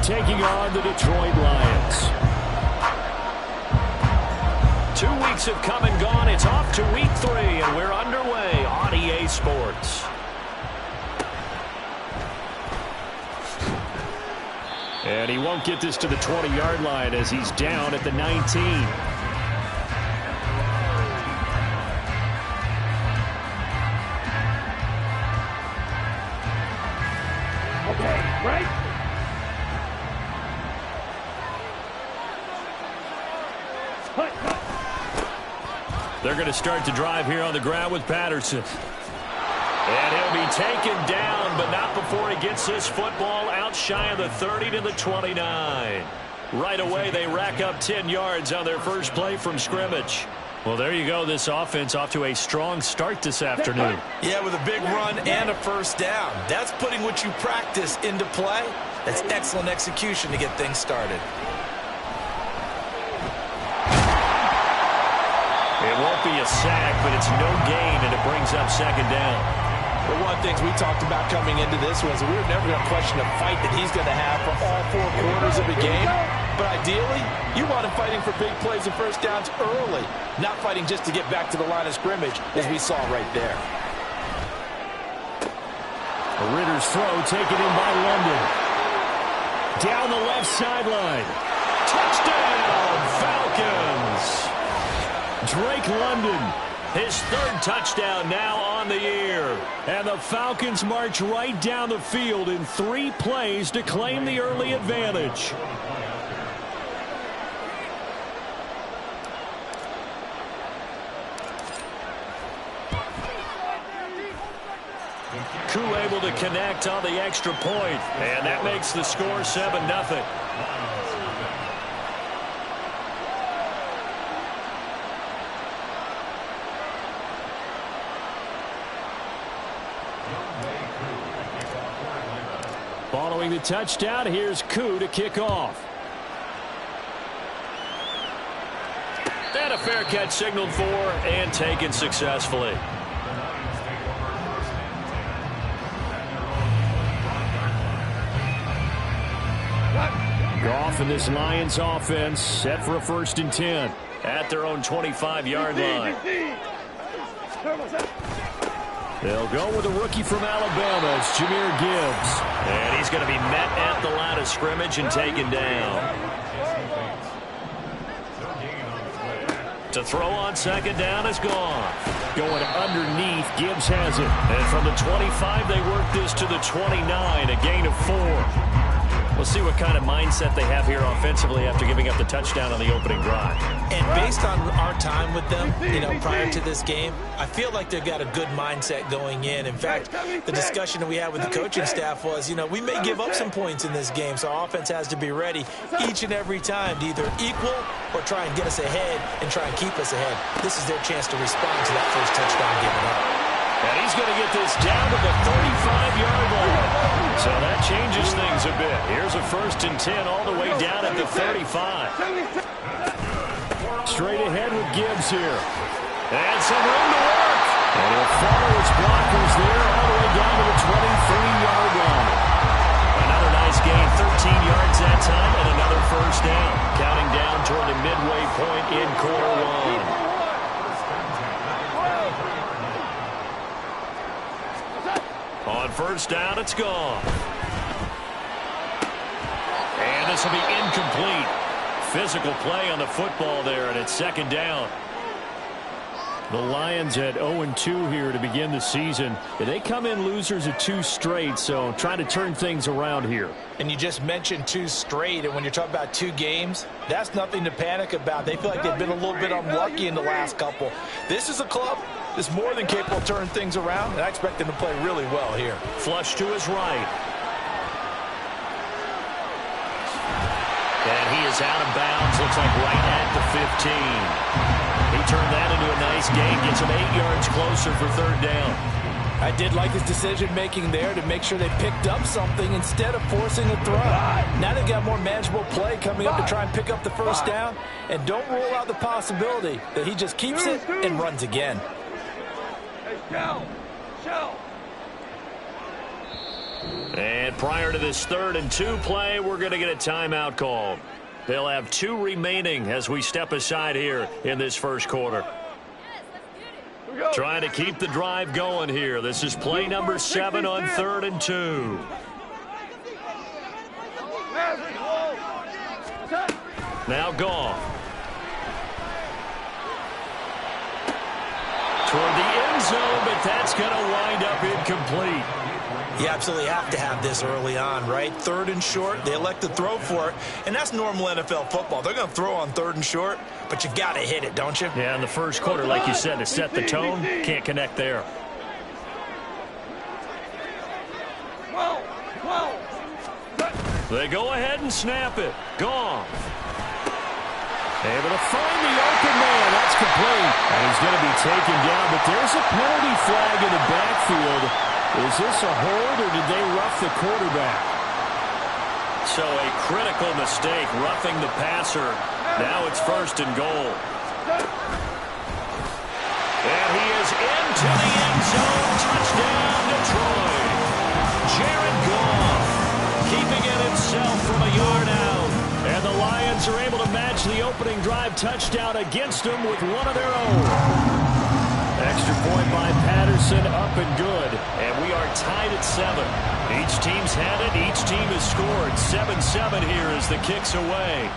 taking on the Detroit Lions. 2 weeks have come and gone. It's off to week 3, and we're underway on EA Sports. And he won't get this to the 20-yard line as he's down at the 19. Okay, right? They're going to start the drive here on the ground with Patterson. And he'll be taken down, but not before he gets this football out shy of the 30 to the 29. Right away, they rack up 10 yards on their first play from scrimmage. Well, there you go. This offense off to a strong start this afternoon. Yeah, with a big run and a first down. That's putting what you practice into play. That's excellent execution to get things started. It won't be a sack, but it's no gain, and it brings up second down. But one of the things we talked about coming into this was we were never going to question the fight that he's going to have for all 4 quarters of a game. But ideally, you want him fighting for big plays and first downs early, not fighting just to get back to the line of scrimmage, as we saw right there. Ritter's throw taken in by London. Down the left sideline. Touchdown, Falcons! Drake London, his 3rd touchdown now on the year. And the Falcons march right down the field in 3 plays to claim the early advantage. Koo able to connect on the extra point, and that makes the score 7-0. Following the touchdown, here's Koo to kick off. And a fair catch signaled for and taken successfully. Goff and this Lions offense set for a 1st and 10 at their own 25-yard line. They'll go with a rookie from Alabama. It's Jahmyr Gibbs. And he's going to be met at the line of scrimmage and taken down. To throw on second down is gone. Going underneath, Gibbs has it. And from the 25, they work this to the 29, a gain of 4. We'll see what kind of mindset they have here offensively after giving up the touchdown on the opening drive. And based on our time with them, prior to this game, I feel like they've got a good mindset going in. In fact, the discussion that we had with the coaching staff was, we may give up some points in this game, so our offense has to be ready each and every time to either equal or try and get us ahead and try and keep us ahead. This is their chance to respond to that first touchdown given up. And he's going to get this down to the 35-yard line. So that changes things a bit. Here's a 1st and 10 all the way down at the 35. Straight ahead with Gibbs here. And some room to work. And he'll follow his blockers there all the way down to the 23-yard line. Another nice gain, 13 yards that time, and another first down. Counting down toward the midway point in quarter 1. On first down, it's gone. And this will be incomplete. Physical play on the football there, and it's second down. The Lions at 0-2 here to begin the season. They come in losers of 2 straight, so trying to turn things around here. And you just mentioned 2 straight, and when you're talking about 2 games, that's nothing to panic about. They feel like they've been a little bit unlucky in the last couple. This is a club that's more than capable of turning things around, and I expect them to play really well here. Flush to his right. And he is out of bounds, looks like right at the 15. He turned that into a nice gain, gets him 8 yards closer for 3rd down. I did like his decision-making there to make sure they picked up something instead of forcing a throw. Now they've got more manageable play coming up to try and pick up the first down, and don't rule out the possibility that he just keeps it and runs again. And prior to this 3rd and 2 play, we're going to get a timeout called. They'll have 2 remaining as we step aside here in this first quarter. Trying to keep the drive going here. This is play number 7 on 3rd and 2. Now Goff. Toward the end zone, but that's going to wind up incomplete. You absolutely have to have this early on, right? 3rd and short, they elect to throw for it, and that's normal NFL football. They're going to throw on 3rd and short, but you got to hit it, don't you? Yeah, in the first quarter, like you said, to set the tone, can't connect there. They go ahead and snap it. Goff. Able to find the open man. That's complete. And he's going to be taken down, but there's a penalty flag in the backfield. Is this a hold, or did they rough the quarterback? So a critical mistake, roughing the passer. Now it's 1st and goal. And he is into the end zone. Touchdown, Detroit. Jared Goff keeping it himself from a yard out. And the Lions are able to match the opening drive touchdown against them with one of their own. Extra point by Patterson, up and good. And we are tied at 7. Each team's had it. Each team has scored. 7-7 here as the kick's away.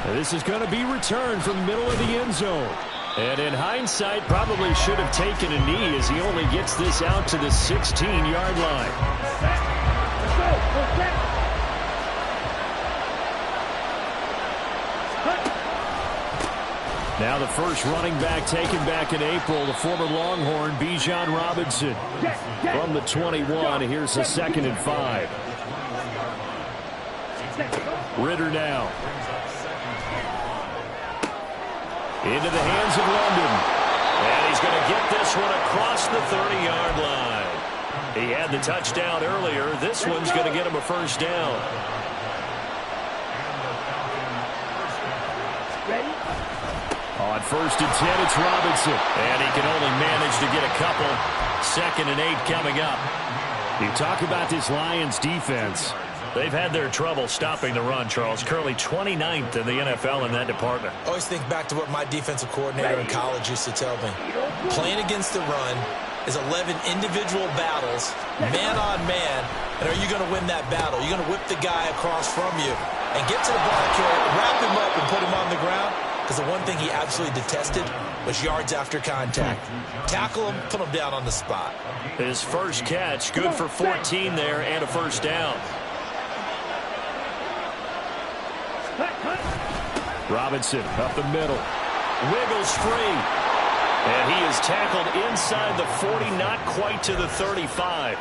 And this is going to be returned from the middle of the end zone. And in hindsight, probably should have taken a knee as he only gets this out to the 16-yard line. Let's go. Now the first running back taken back in April, the former Longhorn, Bijan Robinson. From the 21, here's the 2nd and 5. Ritter now. Into the hands of London. And he's going to get this one across the 30-yard line. He had the touchdown earlier. This one's going to get him a first down. Ready? On 1st and 10, it's Robinson. And he can only manage to get a couple. 2nd and 8 coming up. You talk about this Lions defense. They've had their trouble stopping the run, Charles. Currently 29th in the NFL in that department. I always think back to what my defensive coordinator in college used to tell me. Playing against the run is 11 individual battles, man on man. And are you going to win that battle? You're going to whip the guy across from you and get to the ball carrier, wrap him up, and put him on the ground. Because the one thing he absolutely detested was yards after contact. Tackle him, put him down on the spot. His first catch, good for 14 there and a first down. Robinson up the middle. Wiggles free. And he is tackled inside the 40, not quite to the 35.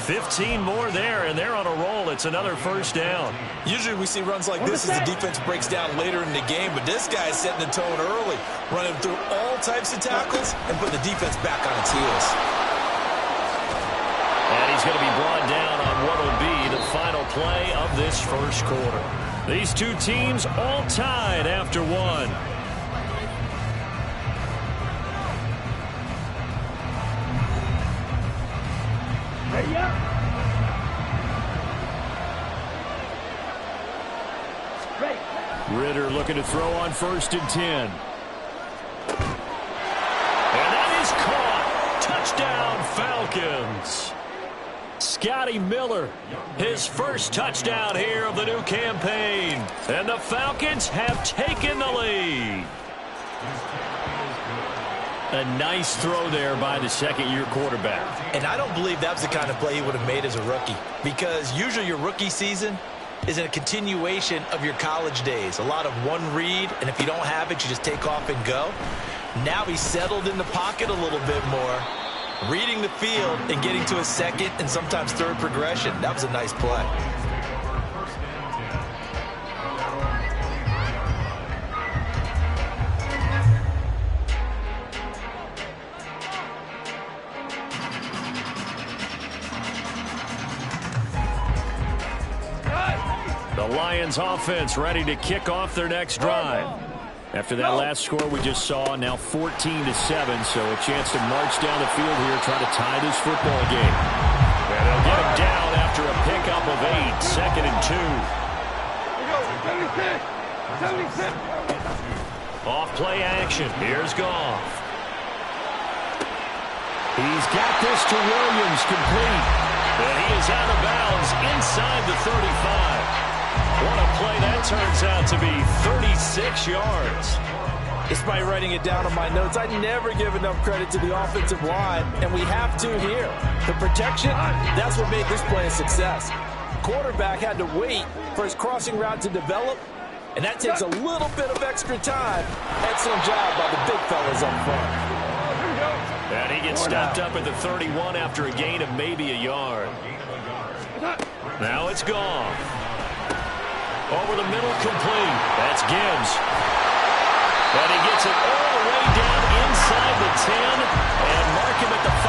15 more there, and they're on a roll. It's another first down. Usually we see runs like this as the defense breaks down later in the game, but this guy's setting the tone early, running through all types of tackles and putting the defense back on its heels. And he's going to be brought down on what will be the final play of this first quarter. These two teams all tied after one. Ready up. Ready. Ritter looking to throw on 1st and 10. And that is caught. Touchdown, Falcons. Scotty Miller, his first touchdown here of the new campaign. And the Falcons have taken the lead. A nice throw there by the second-year quarterback. And I don't believe that was the kind of play he would have made as a rookie, because usually your rookie season is a continuation of your college days. A lot of one read, and if you don't have it, you just take off and go. Now he's settled in the pocket a little bit more, reading the field and getting to a second and sometimes third progression. That was a nice play. The Lions offense ready to kick off their next drive. After that last score we just saw, now 14-7, so a chance to march down the field here, try to tie this football game. And they'll get him down after a pickup of 8, 2nd and 2. Off play action. Here's Goff. He's got this to Williams, complete. And he is out of bounds inside the 35. What a play that turns out to be, 36 yards. Despite writing it down on my notes, I never give enough credit to the offensive line, and we have to here. The protection, that's what made this play a success. Quarterback had to wait for his crossing route to develop, and that takes a little bit of extra time. Excellent job by the big fellas up front. And he gets stopped up at the 31 after a gain of maybe a yard. Now it's Goff. Over the middle, complete. That's Gibbs. And he gets it all the way down inside the 10 and mark him at the 5.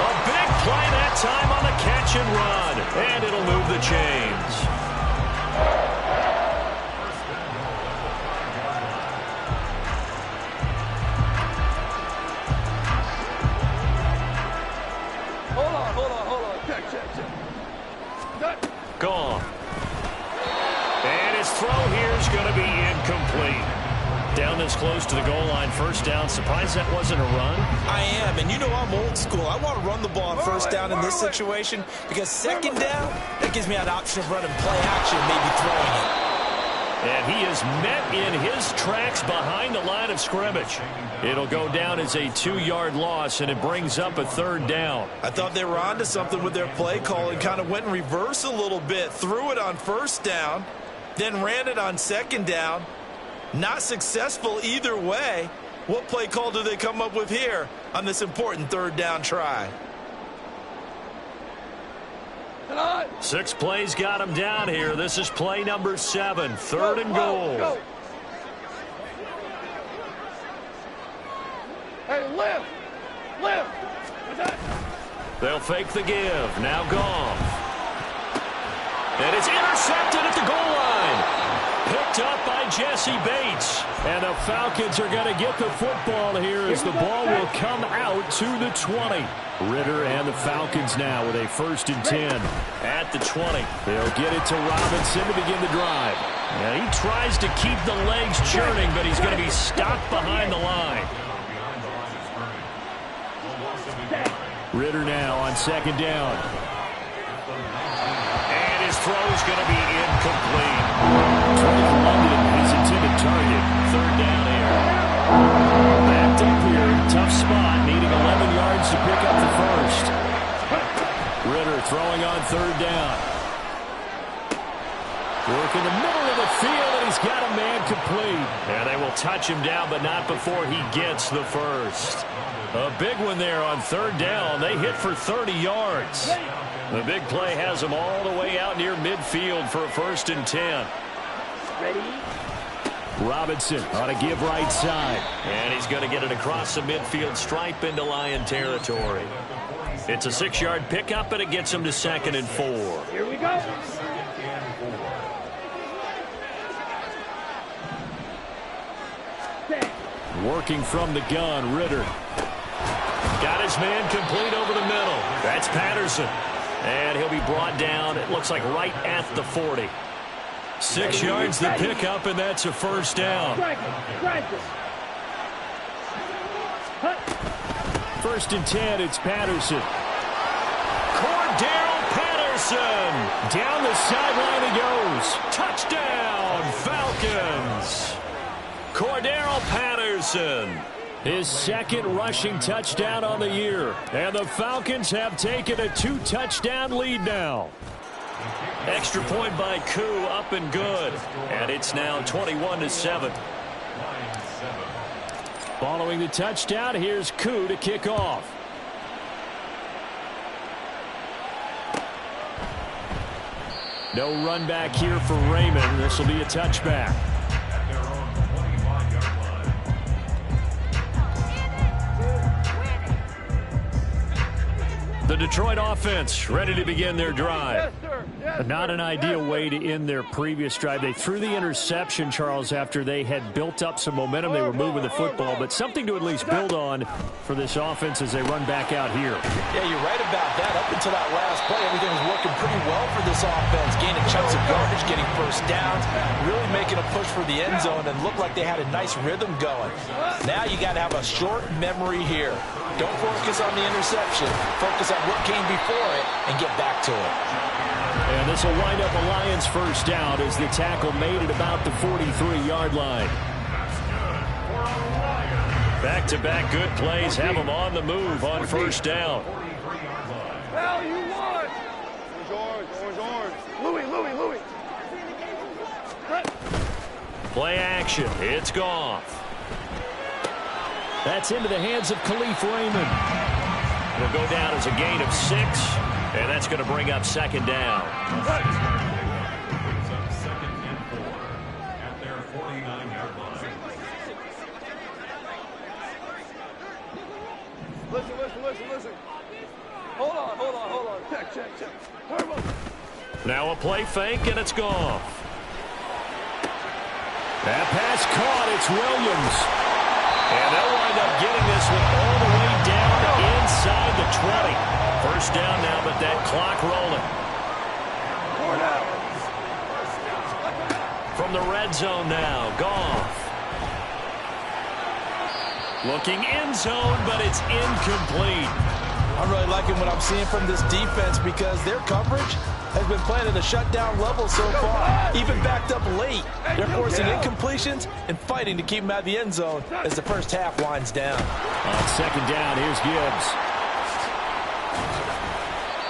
A big play that time on the catch and run. And it'll move the chains. Hold on. Check. Gone. And his throw here is going to be incomplete. Down this close to the goal line, first down. Surprised that wasn't a run? I am, and you know I'm old school. I want to run the ball on first down in this situation because second down, that gives me an option of running play action, maybe throwing it. And he is met in his tracks behind the line of scrimmage. It'll go down as a 2-yard loss, and it brings up a third down. I thought they were onto something with their play call and kind of went in reverse a little bit, threw it on first down, then ran it on second down. Not successful either way. What play call do they come up with here on this important third down try? 6 plays got him down here. This is play number 7, 3rd and goal. Go. Hey, lift. They'll fake the give. Now Goff. And it's intercepted at the goal line. Picked up by Jesse Bates. And the Falcons are going to get the football here as the ball will come out to the 20. Ritter and the Falcons now with a 1st and 10 at the 20. They'll get it to Robinson to begin the drive. Now he tries to keep the legs churning, but he's going to be stopped behind the line. Ritter now on 2nd down. And his throw is going to be incomplete. Drake London, his intended target. 3rd down here. Backed up here. Tough spot. Needing 11 yards to pick up the first. Ritter throwing on 3rd down. Work in the middle of the field, and he's got a man complete. And they will touch him down, but not before he gets the first. A big one there on 3rd down. They hit for 30 yards. The big play has them all the way out near midfield for a 1st and 10. Ready? Robinson on a give right side. And he's going to get it across the midfield stripe into Lion territory. It's a 6-yard pickup, and it gets him to 2nd and 4. Here we go. Working from the gun, Ritter. Got his man complete over the middle. That's Patterson. And he'll be brought down, it looks like right at the 40. 6 yards the pickup, and that's a 1st down. 1st and 10, it's Patterson. Cordell Patterson. Down the sideline he goes. Touchdown, Falcons. Cordell Patterson. His 2nd rushing touchdown on the year. And the Falcons have taken a 2-touchdown lead now. Extra point by Koo, up and good. And it's now 21-7. Following the touchdown, here's Koo to kick off. No run back here for Raymond. This will be a touchback. The Detroit offense ready to begin their drive. Yes, sir. Not an ideal way to end their previous drive. They threw the interception, Charles, after they had built up some momentum. They were moving the football, but something to at least build on for this offense as they run back out here. Yeah, you're right about that. Up until that last play, everything was working pretty well for this offense. Gaining chunks of yardage, getting first downs, really making a push for the end zone, and looked like they had a nice rhythm going. Now you got to have a short memory here. Don't focus on the interception. Focus on what came before it and get back to it. And this will wind up a Lions first down as the tackle made it about the 43-yard line. Back-to-back good plays have them on the move on first down. Hell, you won. Orange. Louis. Play action. It's Goff. That's into the hands of Khalif Raymond. It'll go down as a gain of 6, and that's going to bring up second down. At their 49-yard line. Listen. Hold on. Check. Turbo. Now a play fake, and it's Goff. That pass caught. It's Williams. And they'll wind up getting this one all the way down to inside the 20. First down now, but that clock rolling. From the red zone now, Goff. Looking end zone, but it's incomplete. I'm really liking what I'm seeing from this defense because their coverage has been playing at a shutdown level so far. Even backed up late. They're forcing incompletions and fighting to keep them out of the end zone as the first half winds down. On second down, here's Gibbs.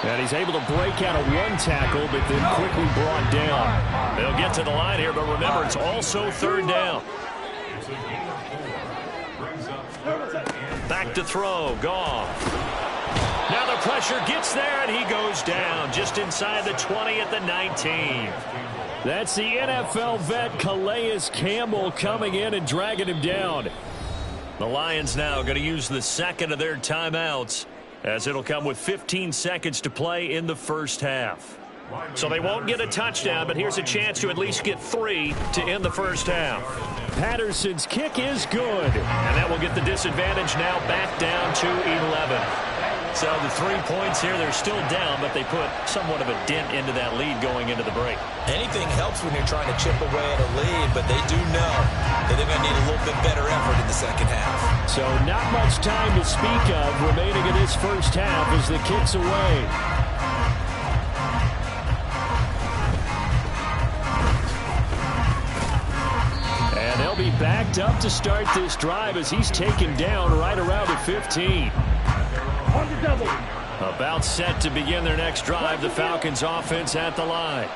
And he's able to break out of one tackle, but then quickly brought down. They'll get to the line here, but remember, it's also third down. Back to throw, Goff. Now the pressure gets there, and he goes down just inside the 20 at the 19. That's the NFL vet Calais Campbell coming in and dragging him down. The Lions now going to use the second of their timeouts, as it'll come with 15 seconds to play in the first half. So they won't get a touchdown, but here's a chance to at least get 3 to end the first half. Patterson's kick is good, and that will get the disadvantage now back down to 11. So the 3 points here, they're still down, but they put somewhat of a dent into that lead going into the break. Anything helps when you're trying to chip away at a lead, but they do know that they're going to need a little bit better effort in the second half. So not much time to speak of remaining in this first half as the kick's away. And they'll be backed up to start this drive as he's taken down right around the 15. About set to begin their next drive, the Falcons offense at the line.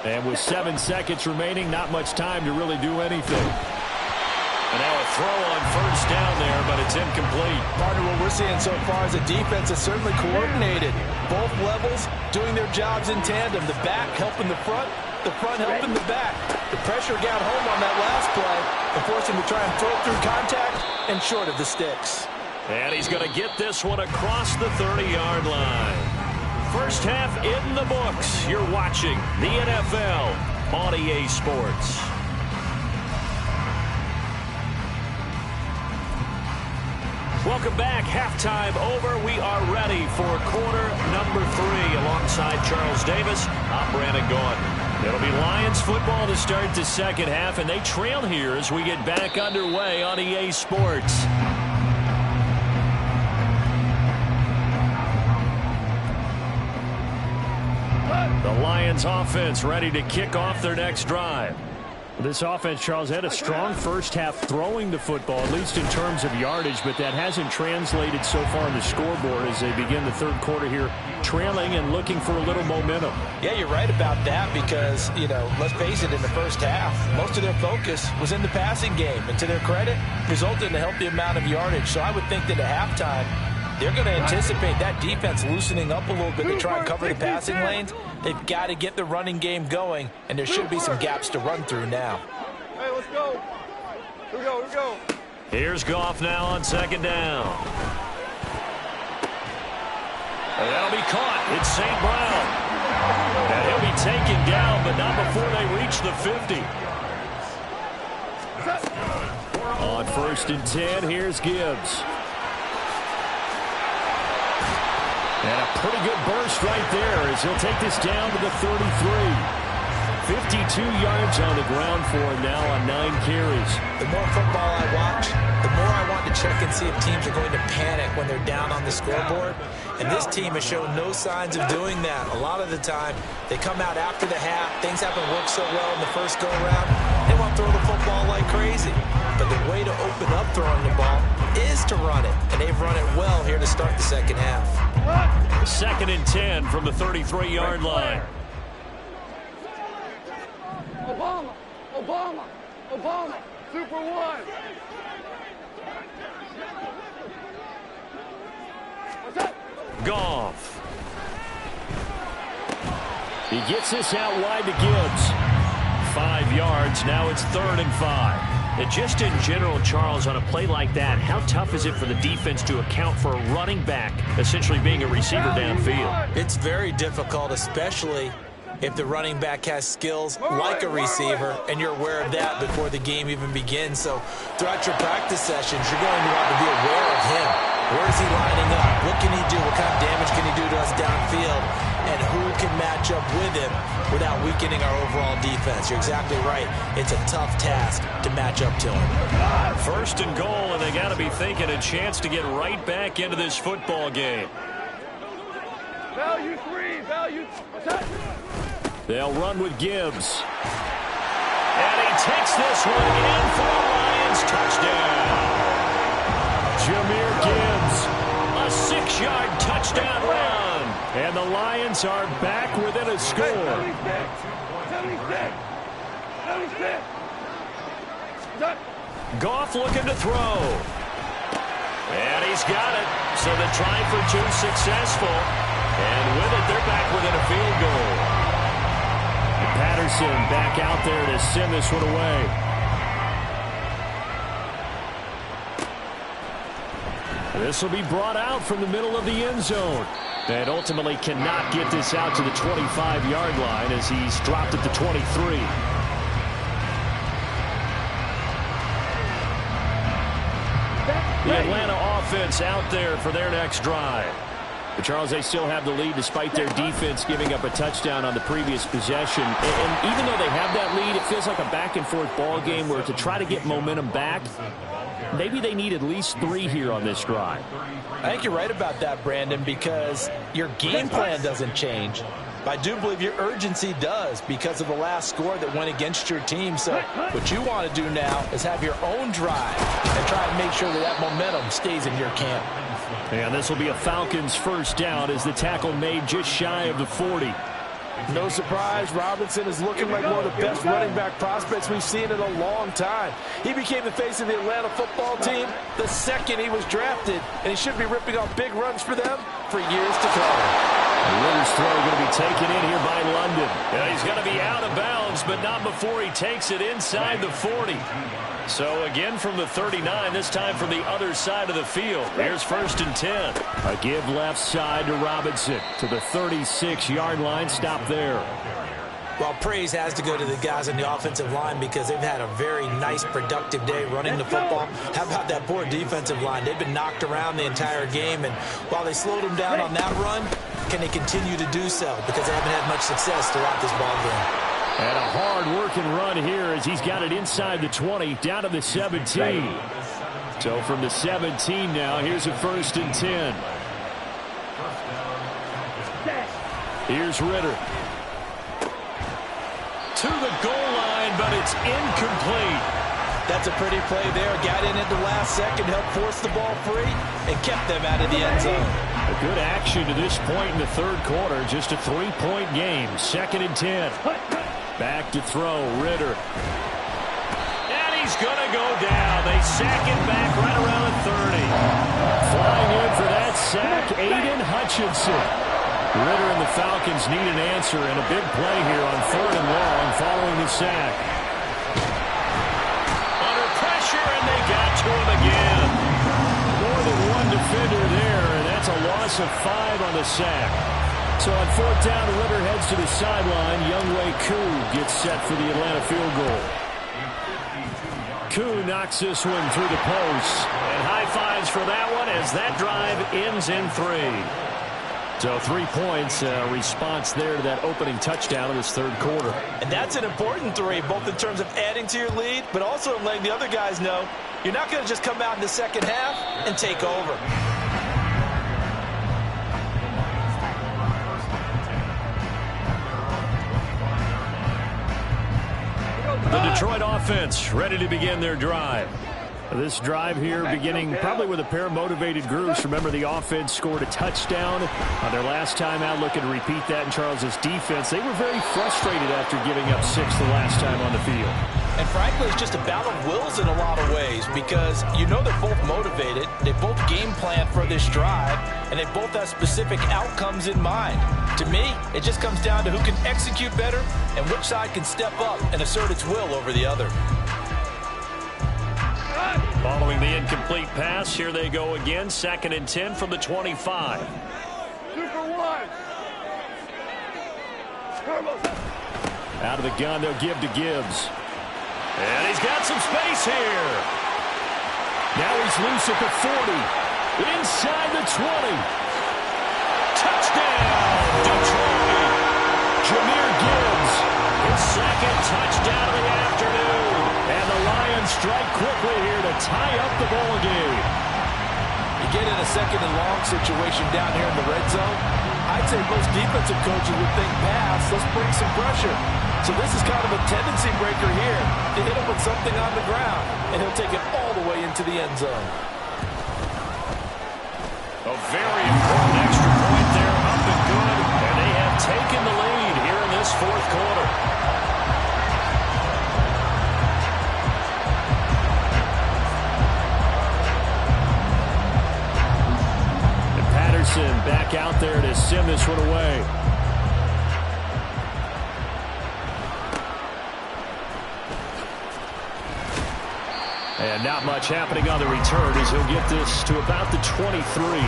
And with 7 seconds remaining, not much time to really do anything. And now a throw on first down there, but it's incomplete. Partner, what we're seeing so far is a defense that's certainly coordinated. Both levels doing their jobs in tandem. The back helping the front helping the back. The pressure got home on that last play and forced him to try and throw through contact and short of the sticks. And he's going to get this one across the 30-yard line. First half in the books. You're watching the NFL on EA Sports. Welcome back. Halftime over. We are ready for quarter number 3. Alongside Charles Davis, I'm Brandon Gaudin. It'll be Lions football to start the second half, and they trail here as we get back underway on EA Sports. The Lions offense ready to kick off their next drive. This offense, Charles, had a strong first half throwing the football, at least in terms of yardage, but that hasn't translated so far on the scoreboard as they begin the third quarter here, trailing and looking for a little momentum. Yeah, you're right about that because, let's face it, in the first half, most of their focus was in the passing game, and to their credit, resulted in a healthy amount of yardage. So I would think that at halftime, they're going to anticipate that defense loosening up a little bit to try and cover the passing lanes. They've got to get the running game going, and there should be some gaps to run through now. Hey, let's go. Here we go. Here's Goff now on second down. And that'll be caught. It's St. Brown. And he'll taken down, but not before they reach the 50. On 1st and 10, here's Gibbs. And a pretty good burst right there as he'll take this down to the 33. 52 yards on the ground for him now on 9 carries. The more football I watch, the more I want to check and see if teams are going to panic when they're down on the scoreboard. And this team has shown no signs of doing that. A lot of the time, they come out after the half. Things haven't worked so well in the first go-around. They want to throw the football like crazy. But the way to open up throwing the ball is to run it. And they've run it well here to start the second half. 2nd and 10 from the 33-yard line. Obama, Obama, Obama, Super One. What's up? Goff. He gets this out wide to Gibbs. 5 yards. Now it's 3rd and 5. And just in general, Charles, on a play like that, how tough is it for the defense to account for a running back essentially being a receiver downfield? It's very difficult, especially if the running back has skills like a receiver, and you're aware of that before the game even begins. So throughout your practice sessions, you're going to want to be aware of him. Where is he lining up? What can he do? What kind of damage can he do to us downfield? And who can match up with him without weakening our overall defense? You're exactly right. It's a tough task to match up to him. 1st and goal, and they got to be thinking a chance to get right back into this football game. Value 3, value. What's up? They'll run with Gibbs. And he takes this one in for a Lions touchdown. Jahmyr Gibbs, a 6-yard touchdown run. And the Lions are back within a score. 76. What's up? Goff looking to throw. And he's got it. So the try for 2 successful. And with it, they're back within a field goal. Patterson back out there to send this one away. This will be brought out from the middle of the end zone. And ultimately cannot get this out to the 25-yard line as he's dropped at the 23. The Atlanta offense out there for their next drive. But Charles, they still have the lead despite their defense giving up a touchdown on the previous possession. And even though they have that lead, it feels like a back-and-forth ball game where to try to get momentum back, maybe they need at least 3 here on this drive. I think you're right about that, Brandon, because your game plan doesn't change. I do believe your urgency does because of the last score that went against your team. So what you want to do now is have your own drive and try and make sure that that momentum stays in your camp. And this will be a Falcons first down as the tackle made just shy of the 40. No surprise, Robinson is looking like one of the best running back prospects we've seen in a long time. He became the face of the Atlanta football team the second he was drafted, and he should be ripping off big runs for them for years to come. Ritter's throw going to be taken in here by London. Yeah, he's going to be out of bounds, but not before he takes it inside the 40. So again from the 39, this time from the other side of the field. Here's 1st and 10. A give left side to Robinson to the 36-yard line. Stop there. Well, praise has to go to the guys on the offensive line because they've had a very nice, productive day running the football. How about that poor defensive line? They've been knocked around the entire game, and while they slowed them down on that run, can they continue to do so? Because they haven't had much success throughout this ball game. And a hard-working run here as he's got it inside the 20, down to the 17. So from the 17 now, here's a 1st and 10. Here's Ritter. To the goal line, but it's incomplete. That's a pretty play there. Got in at the last second, helped force the ball free, and kept them out of the end zone. A good action to this point in the 3rd quarter. Just a 3-point game. 2nd and 10. Back to throw, Ritter. And he's going to go down. They sack him back right around the 30. Flying in for that sack, Aiden Hutchinson. Ritter and the Falcons need an answer, and a big play here on 3rd and long following the sack. Under pressure, and they got to him again. More than one defender there, and that's a loss of 5 on the sack. So on fourth down, Ritter heads to the sideline. Younghoe Koo gets set for the Atlanta field goal. Koo knocks this one through the post. And high fives for that one as that drive ends in 3. So 3 points, response there to that opening touchdown in this third quarter. And that's an important 3, both in terms of adding to your lead, but also in letting the other guys know you're not going to just come out in the second half and take over. The Detroit offense ready to begin their drive. This drive here beginning probably with a pair of motivated groups. Remember, the offense scored a touchdown on their last time out. Looking to repeat that in Charles' defense. They were very frustrated after giving up 6 the last time on the field. And frankly, it's just a battle of wills in a lot of ways because you know they're both motivated. They both game plan for this drive, and they both have specific outcomes in mind. To me, it just comes down to who can execute better and which side can step up and assert its will over the other. Following the incomplete pass, here they go again. 2nd and 10 from the 25. 2 for 1. Out of the gun, they'll give to Gibbs. And he's got some space here. Now he's loose at the 40. Inside the 20. Touchdown, Detroit. Jahmyr Gibbs, his 2nd touchdown of the afternoon. And the Lions strike quickly here to tie up the ball game. You get in a 2nd and long situation down here in the red zone. I'd say most defensive coaches would think pass. Let's bring some pressure. So this is kind of a tendency breaker here to hit him with something on the ground, and he'll take it all the way into the end zone. A very important extra point there, up and good, and they have taken the lead here in this 4th quarter. And Patterson back out there to send this one away. And not much happening on the return as he'll get this to about the 23.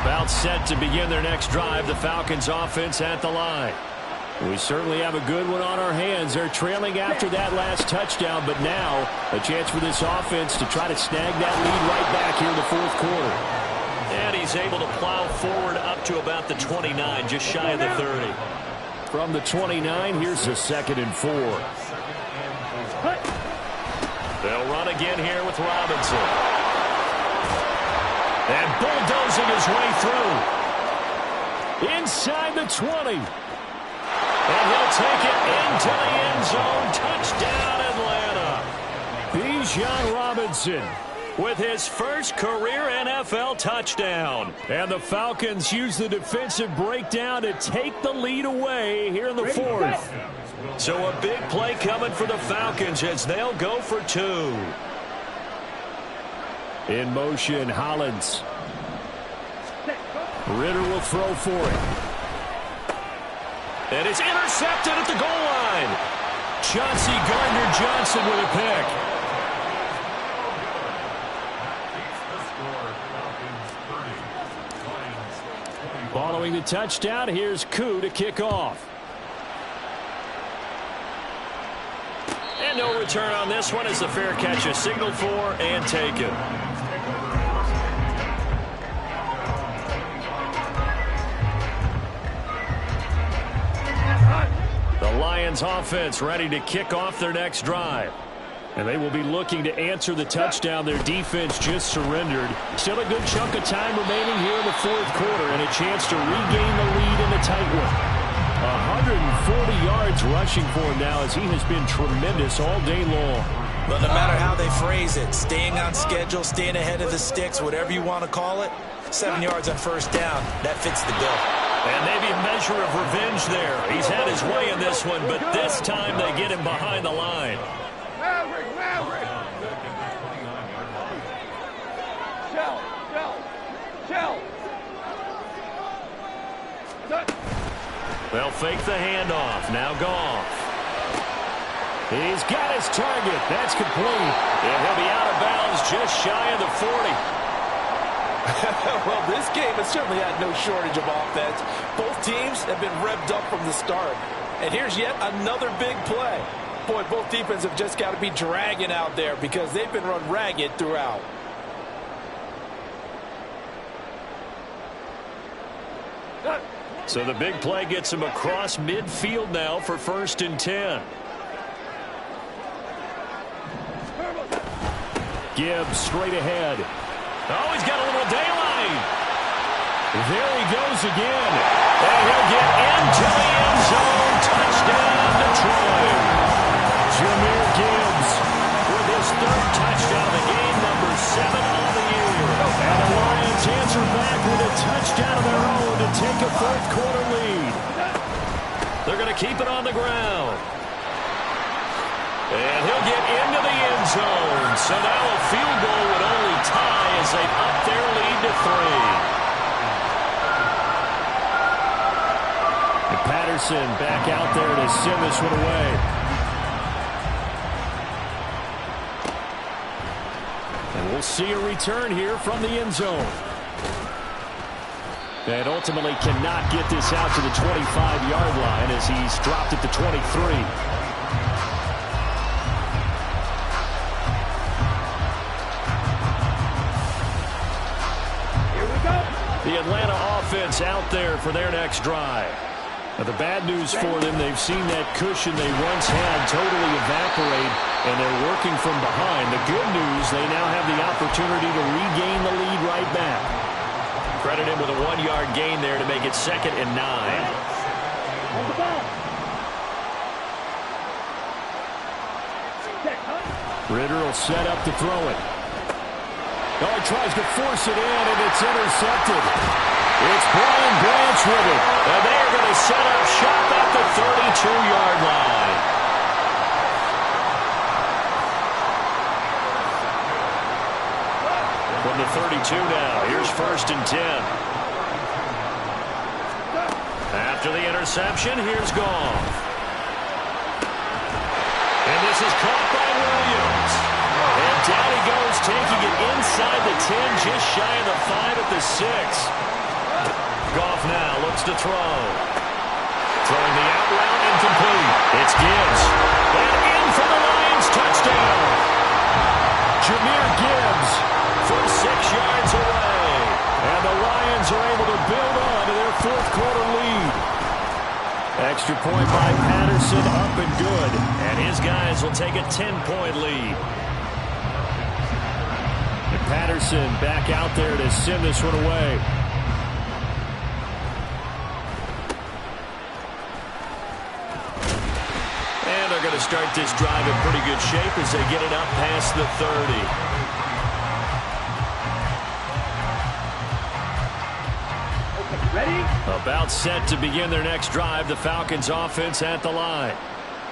About set to begin their next drive, the Falcons offense at the line. We certainly have a good one on our hands. They're trailing after that last touchdown, but now a chance for this offense to try to snag that lead right back here in the 4th quarter. And he's able to plow forward up to about the 29, just shy of the 30. From the 29, here's the 2nd and 4. They'll run again here with Robinson. And bulldozing his way through. Inside the 20. And he'll take it into the end zone. Touchdown, Atlanta. Bijan Robinson with his first career NFL touchdown. And the Falcons use the defensive breakdown to take the lead away here in the 4th. So a big play coming for the Falcons as they'll go for 2. In motion, Hollins. Ritter will throw for it. And it's intercepted at the goal line. Chauncey Gardner-Johnson with a pick. Following the touchdown, here's Koo to kick off. And no return on this one as the fair catch is signaled for and taken. The Lions offense ready to kick off their next drive. And they will be looking to answer the touchdown their defense just surrendered. Still a good chunk of time remaining here in the 4th quarter and a chance to regain the lead in the tight one. 140 yards rushing for him now as he has been tremendous all day long. But no matter how they phrase it, staying on schedule, staying ahead of the sticks, whatever you want to call it, 7 yards on 1st down, that fits the bill. And maybe a measure of revenge there. He's had his way in this one, but this time they get him behind the line. Maverick! Shell! They'll fake the handoff. Now Goff. He's got his target. That's complete. And he'll be out of bounds just shy of the 40. Well, this game has certainly had no shortage of offense. Both teams have been revved up from the start. And here's yet another big play. Boy, both defenses have just got to be dragging out there because they've been run ragged throughout. So the big play gets him across midfield now for 1st and 10. Gibbs straight ahead. Oh, he's got a little daylight. There he goes again. And he'll get into the end zone. Touchdown, Detroit. Jahmyr Gibbs with his 3rd touchdown of the game, number 7 on the year. And the Lions answer back with a touchdown of their own to take a 4th quarter lead. They're going to keep it on the ground. And he'll get into the end zone. So now a field goal would only tie as they up their lead to 3. And Patterson back out there to send this one away. And we'll see a return here from the end zone. And ultimately cannot get this out to the 25-yard line as he's dropped at the 23. The Atlanta offense out there for their next drive. Now, the bad news for them, they've seen that cushion they once had totally evaporate, and they're working from behind. The good news, they now have the opportunity to regain the lead right back. Credit him with a 1-yard gain there to make it 2nd and 9. Ridder will set up to throw it. Oh, he tries to force it in, and it's intercepted. It's Brian Branch with it. And they are going to set up shop at the 32-yard line. From the 32 now, here's 1st and 10. After the interception, here's Goff. And this is caught by Williams. And down he goes, taking it inside the 10, just shy of the 5 at the 6. Goff now looks to throw. Throwing the out route, incomplete. It's Gibbs. And in for the Lions, touchdown. Jahmyr Gibbs from 6 yards away. And the Lions are able to build on to their 4th quarter lead. Extra point by Patterson, up and good. And his guys will take a 10-point lead. And Patterson back out there to send this one away. And they're going to start this drive in pretty good shape as they get it up past the 30. About set to begin their next drive. The Falcons offense at the line.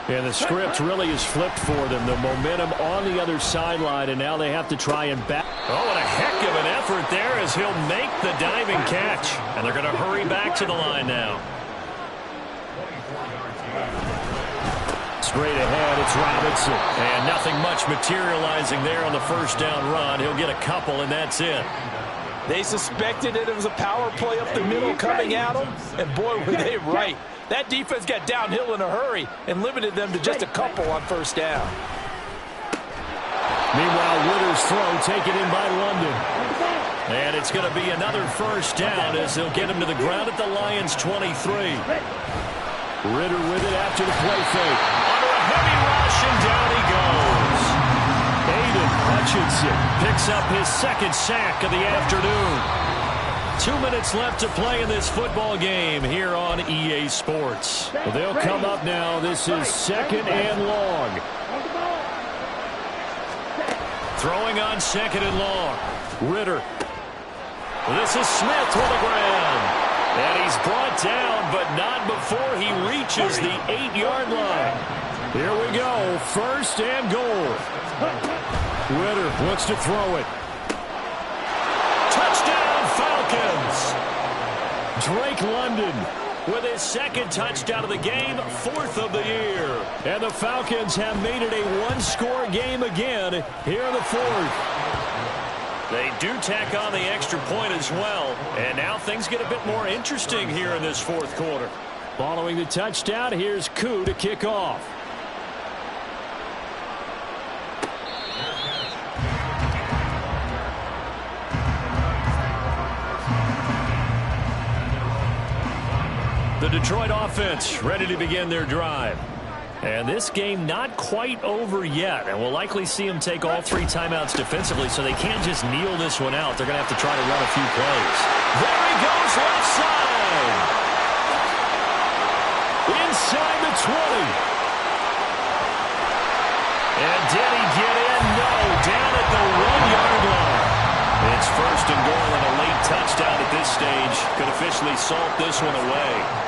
And the script really is flipped for them. The momentum on the other sideline, and now they have to try and back. Oh, and a heck of an effort there as he'll make the diving catch. And they're going to hurry back to the line now. Straight ahead, it's Robinson. And nothing much materializing there on the 1st down run. He'll get a couple, and that's it. They suspected it was a power play up the middle coming at them, and boy, were they right. That defense got downhill in a hurry and limited them to just a couple on 1st down. Meanwhile, Ridder's throw taken in by London. And it's going to be another 1st down as they'll get him to the ground at the Lions' 23. Ridder with it after the play fake. Under a heavy rush, and down he goes. Aiden Hutchinson picks up his 2nd sack of the afternoon. 2 minutes left to play in this football game here on EA Sports. They'll come up now. This is 2nd and long. Throwing on 2nd and long. Ridder. This is Smith with the ground. And he's brought down, but not before he reaches the 8-yard line. Here we go. 1st and goal. Ridder looks to throw it. Touchdown, Falcons. Drake London with his second touchdown of the game, 4th of the year. And the Falcons have made it a one-score game again here in the 4th. They do tack on the extra point as well, and now things get a bit more interesting here in this 4th quarter. Following the touchdown, here's Koo to kick off. The Detroit offense ready to begin their drive. And this game not quite over yet. And we'll likely see them take all 3 timeouts defensively, so they can't just kneel this one out. They're going to have to try to run a few plays. There he goes, left side. Inside the 20. And did he get in? No, down at the 1-yard line. It's 1st and goal and a late touchdown at this stage. Could officially salt this one away.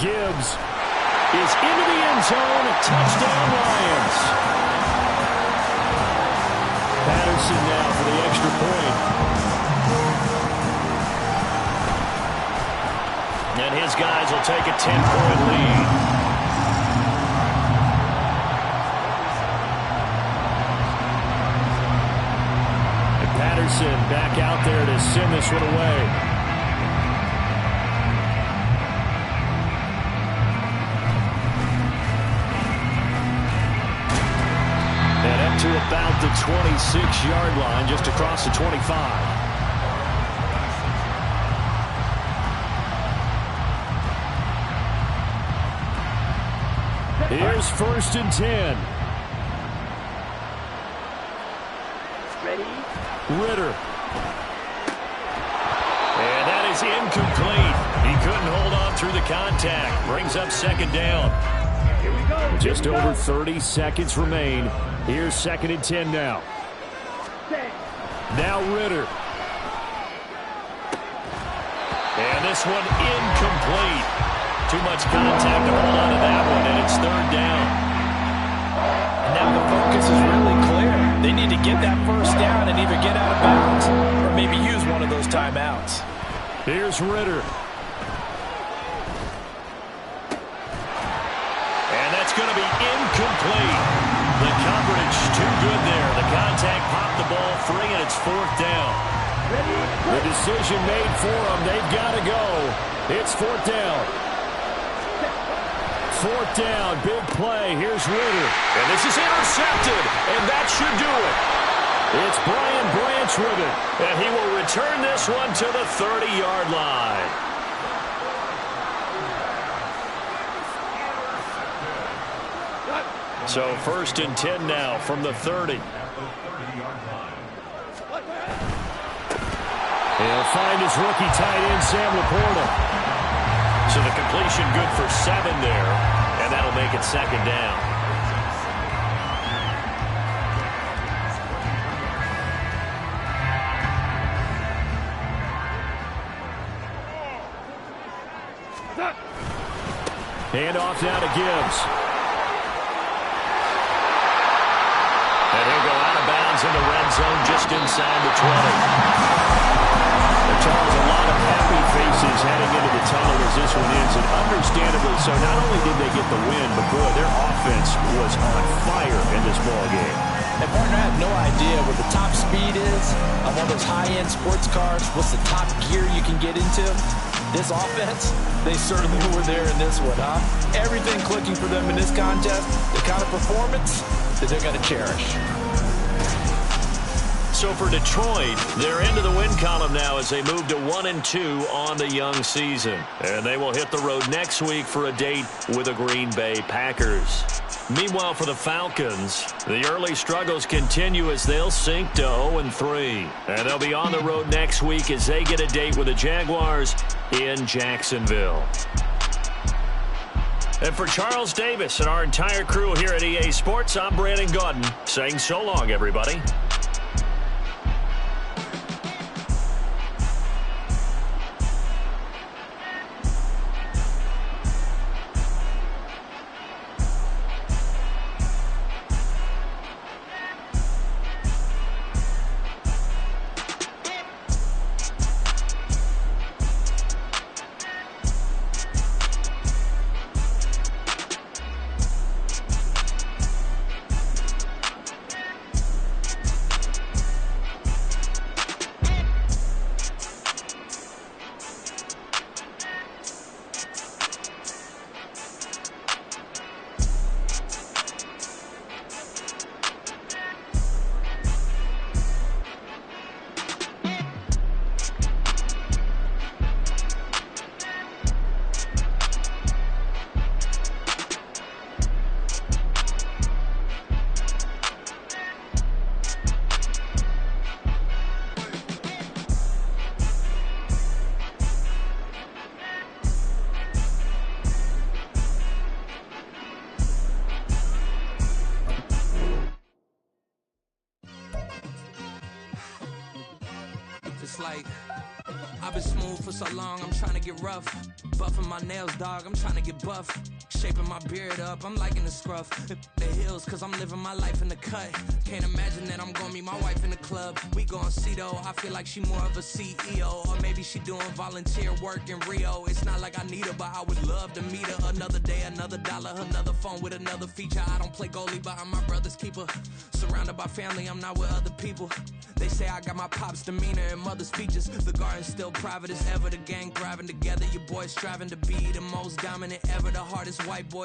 Gibbs is into the end zone. Touchdown, Lions. Patterson now for the extra point. And his guys will take a 10-point lead. And Patterson back out there to send this one away. To about the 26-yard line, just across the 25. Here's 1st and 10. Ready? Ritter. And that is incomplete. He couldn't hold on through the contact. Brings up 2nd down. Here we go. Just over 30 seconds remain. Here's 2nd and 10 now. Now Ritter. And this one incomplete. Too much contact to hold on to that one, and it's 3rd down. And now the focus is really clear. They need to get that 1st down and either get out of bounds or maybe use one of those timeouts. Here's Ritter. And that's going to be incomplete. The coverage too good there. The contact popped the ball free, and it's 4th down. The decision made for them. They've got to go. It's 4th down. 4th down, big play. Here's Ritter. And this is intercepted, and that should do it. It's Brian Branch with it, and he will return this one to the 30-yard line. So 1st and 10 now from the 30. He'll find his rookie tight end, Sam Laporta. So the completion good for 7 there, and that'll make it 2nd down. Hand off now to Gibbs. And he'll go out of bounds in the red zone just inside the 20. Charles, a lot of happy faces heading into the tunnel as this one ends, and understandably so. Not only did they get the win, but boy, their offense was on fire in this ball game. And partner, I have no idea what the top speed is of all those high-end sports cars. What's the top gear you can get into? This offense, they certainly were there in this one, huh? Everything clicking for them in this contest, the kind of performance that they're going to cherish. So for Detroit, they're into the win column now as they move to 1-2 on the young season. And they will hit the road next week for a date with the Green Bay Packers. Meanwhile, for the Falcons, the early struggles continue as they'll sink to 0-3. And they'll be on the road next week as they get a date with the Jaguars in Jacksonville. And for Charles Davis and our entire crew here at EA Sports, I'm Brandon Gaudin saying so long, everybody. it's like I've been smooth for so long, I'm trying to get rough. Buffing my nails, dog, I'm trying to get buff. Shaping my beard up, I'm liking the scruff. The hills, cause I'm living my life in the cut. Can't imagine that I'm gonna meet my wife in the club. We gon' see though, I feel like she more of a CEO. Or maybe she doing volunteer work in Rio. It's not like I need her, but I would love to meet her. Another day, another dollar, another phone with another feature. I don't play goalie, but I'm my brother's keeper. Surrounded by family, I'm not with other people. They say I got my pop's demeanor and mother's features. The garden's still private as ever, the gang thriving together. Your boys striving to be the most dominant ever, the hardest white boy.